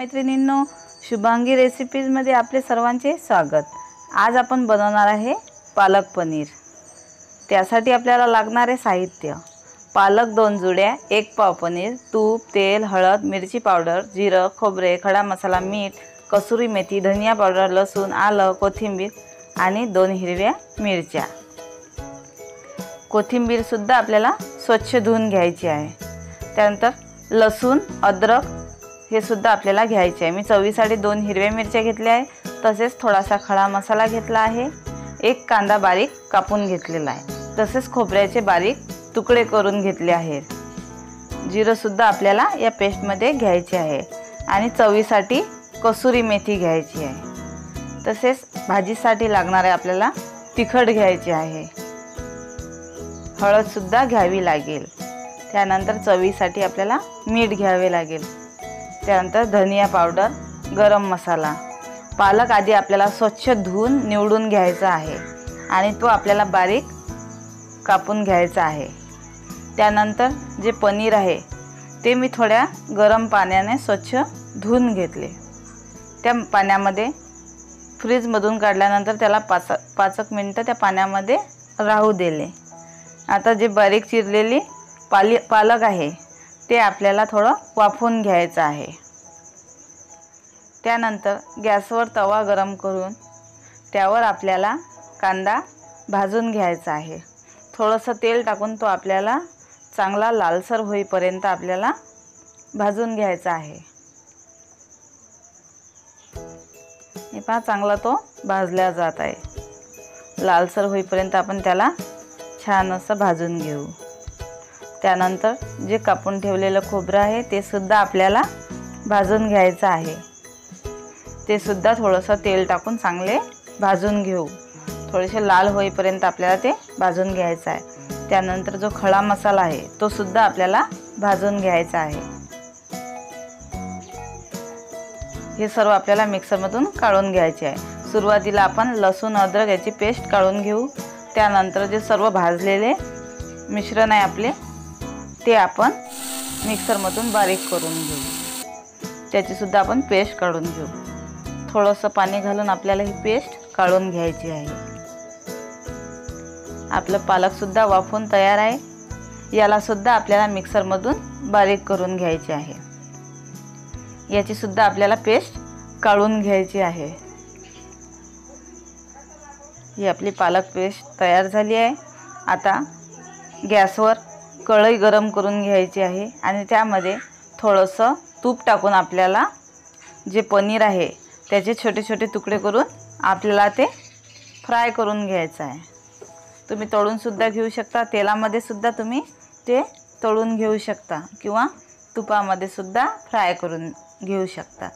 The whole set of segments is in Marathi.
मैत्रिणींनो, शुभांगी रेसिपीजमध्ये आपले सर्वांचे स्वागत। आज आपण बनवणार आहे पालक पनीर। त्यासाठी आपल्याला लागणारे साहित्य: पालक 2 जुड्या, 1 पाव पनीर, तूप, तेल, हळद, मिरची पावडर, जिरं, खोबरे, खडा मसाला, मीठ, कसुरी मेथी, धनिया पावडर, लसूण, आलं, कोथिंबीर आणि 2 हिरव्या मिरच्या। कोथिंबीर सुद्धा आपल्याला स्वच्छ धुवून घ्यायची आहे। त्यानंतर लसूण, अद्रक हे सुद्धा आपल्याला घ्यायचे आहे। मी चवीसाठी 2 हिरव्या मिरच्या घेतल्या आहे, तसेच थोडासा खडा मसाला घेतला आहे, 1 कांदा बारीक कापून घेतलेला आहे, तसेच खोबऱ्याचे बारीक तुकडे करून घेतले आहेत। जिरं सुद्धा आपल्याला या पेस्टमध्ये घ्यायचे आहे आणि चवीसाठी कसुरी मेथी घ्यायची आहे। तसेच भाजीसाठी लागणारे आपल्याला तिखट घ्यायचे आहे, हळद सुद्धा घ्यावी लागेल। त्यानंतर चवीसाठी आपल्याला मीठ घ्यावे लागेल। त्यानंतर धनिया पावडर, गरम मसाला। पालक आधी आपल्याला स्वच्छ धुवून निवडून घ्यायचा आहे आणि तो आपल्याला बारीक कापून घ्यायचा आहे। त्यानंतर जे पनीर आहे ते मी थोड्या गरम पाण्याने स्वच्छ धुवून घेतले। त्या पाण्यामध्ये फ्रीजमधून काढल्यानंतर त्याला 5 मिनिटं त्या पाण्यामध्ये राहू दिले। आता जे बारीक चिरलेली पालक आहे ते आपल्याला थोडं वाफवून घ्यायचं आहे। त्यानंतर गॅसवर तवा गरम करून त्यावर आपल्याला कांदा भाजून घ्यायचा आहे। थोडंसं तेल टाकून तो आपल्याला चांगला लालसर होईपर्यंत आपल्याला भाजून घ्यायचा आहे। हे पहा, चांगला तो भाजला जात आहे। लालसर होईपर्यंत आपण त्याला छान असं भाजून घेऊ। त्यानंतर जे कापून ठेवलेलं खोबरं आहे ते सुद्धा आपल्याला भाजून घ्यायचं आहे। ते सुद्धा थोडंसं तेल टाकून चांगले भाजून घेऊ। थोडेसे लाल होईपर्यंत आपल्याला ते भाजून घ्यायचं आहे। त्यानंतर जो खडा मसाला आहे तो सुद्धा आपल्याला भाजून घ्यायचा आहे। हे सर्व आपल्याला मिक्सरमधून काढून घ्यायचे आहे। सुरुवातीला आपण लसूण अद्रक याची पेस्ट काढून घेऊ। त्यानंतर जे सर्व भाजलेले मिश्रण आहे आपले ते आपण मिक्सरमधून बारीक करून घेऊ। त्याची सुद्धा आपण पेस्ट काढून घेऊ। थोडंसं पाणी घालून आपल्याला ही पेस्ट काढून घ्यायची आहे। आपलं पालक सुद्धा वाफवून तयार आहे। याला सुद्धा आपल्याला मिक्सरमधून बारीक करून घ्यायचे आहे। याची सुद्धा आपल्याला पेस्ट काढून घ्यायची आहे। ही आपली पालक पेस्ट तयार झाली आहे। आता गॅसवर कढई गरम करून घ्यायची आहे आणि त्यामध्ये थोडंसं तूप टाकून आपल्याला जे पनीर आहे त्याचे छोटे छोटे तुकडे करून आपल्याला ते फ्राय करून घ्यायचं आहे। तुम्ही तळून सुद्धा घेऊ शकता, तेलामध्ये सुद्धा तुम्ही ते तळून घेऊ शकता किंवा तुपामध्ये सुद्धा फ्राय करून घेऊ शकता।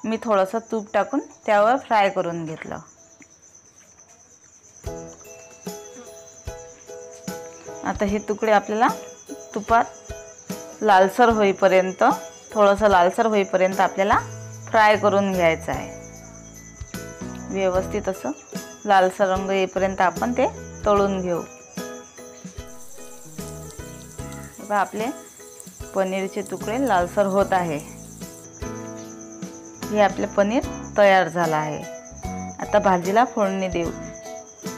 मी थोडंसं तूप टाकून त्यावर फ्राय करून घेतलं। आता हे तुकडे आपल्याला तुपात लालसर होईपर्यंत आपल्याला फ्राय करून घ्यायचं आहे। व्यवस्थित असं लालसर रंग येईपर्यंत आपण ते तळून घेऊ। बघा, आपले पनीरचे तुकडे लालसर होत आहे। हे आपले पनीर तयार झालं आहे। आता भाजीला फोडणी देऊ।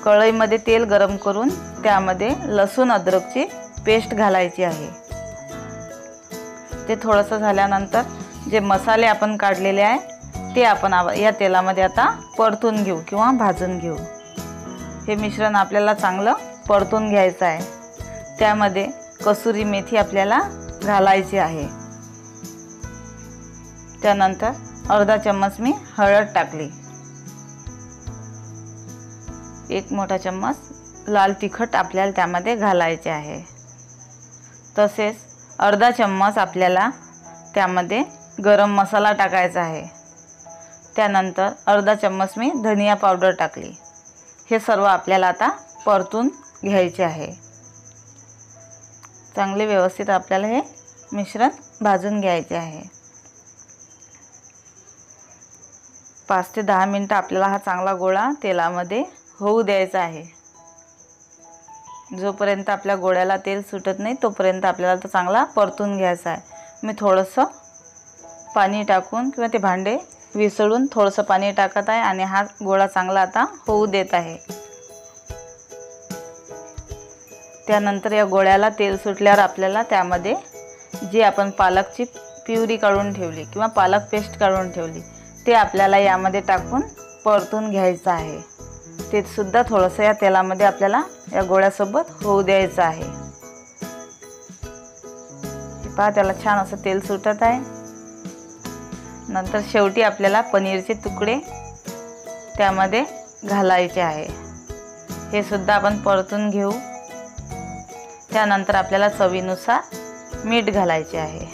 कढईमध्ये तेल गरम करून त्यामध्ये लसूण अद्रकची पेस्ट घालायची आहे। ते थोडंसं झाल्यानंतर जे मसाले आपण काढलेले आहे ते आपण या तेलामध्ये आता परतून घेऊ किंवा भाजून घेऊ। हे मिश्रण आपल्याला चांगलं परतून घ्यायचं आहे। त्यामध्ये कसुरी मेथी आपल्याला घालायची आहे। त्यानंतर अर्धा चम्मच मी हळद टाकली, 1 मोठा चम्मच लाल तिखट आपल्याला त्यामध्ये घालायचे आहे। तसेच अर्धा चम्मच आपल्याला त्यामध्ये गरम मसाला टाकायचा आहे। त्यानंतर अर्धा चम्मच मी धनिया पावडर टाकली। हे सर्व आपल्याला आता परतून घ्यायचे आहे। चांगले व्यवस्थित आपल्याला हे मिश्रण भाजून घ्यायचे आहे। 5 ते 10 मिनिटं आपल्याला हा चांगला गोळा तेलामध्ये होऊ द्यायचा आहे। जोपर्यंत आपल्या गोळ्याला तेल सुटत नाही तोपर्यंत आपल्याला तो चांगला परतून घ्यायचा आहे। मी थोडंसं पाणी टाकून किंवा ते भांडे विसळून थोडंसं पाणी टाकत आहे आणि हा गोळा चांगला आता होऊ देत आहे। त्यानंतर या गोळ्याला तेल सुटल्यावर आपल्याला त्यामध्ये जी आपण पालकची प्युरी काढून ठेवली किंवा पालक पेस्ट काढून ठेवली ते आपल्याला यामध्ये टाकून परतून घ्यायचं आहे। ते सुद्धा थोडंसं या तेलामध्ये आपल्याला या गोळ्यासोबत होऊ द्यायचं आहे। पहा त्याला छान असं तेल सुटत आहे। नंतर शेवटी आपल्याला पनीरचे तुकडे त्यामध्ये घालायचे आहे। हे सुद्धा आपण परतून घेऊ। त्यानंतर आपल्याला चवीनुसार मीठ घालायचे आहे।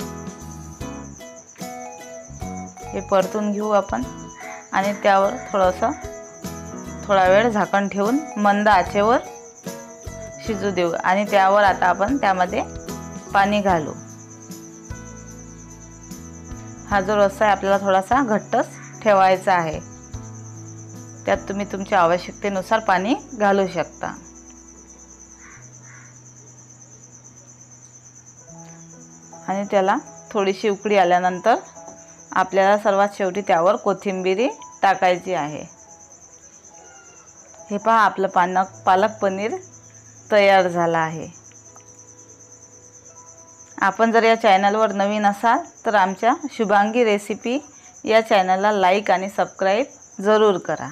हे परतून घेऊ आपण आणि त्यावर थोडा वेळ झाकण ठेवून मंद आचेवर शिजू देऊ आणि त्यावर आता आपण त्यामध्ये पाणी घालू। हा जो रस्सा आहे आपल्याला थोडासा घट्टच ठेवायचा आहे। त्यात तुम्ही तुमच्या आवश्यकतेनुसार पाणी घालू शकता। आणि त्याला थोडीशी उकळी आल्यानंतर आपल्याला सर्वात शेवटी त्यावर कोथिंबीर टाकायची आहे। हे पहा आपलं पालक पनीर तयार झाला आहे। आपण जर या चॅनलवर नवीन असाल तर आमच्या शुभांगी रेसिपी या चॅनलला लाईक आणि सबस्क्राईब जरूर करा।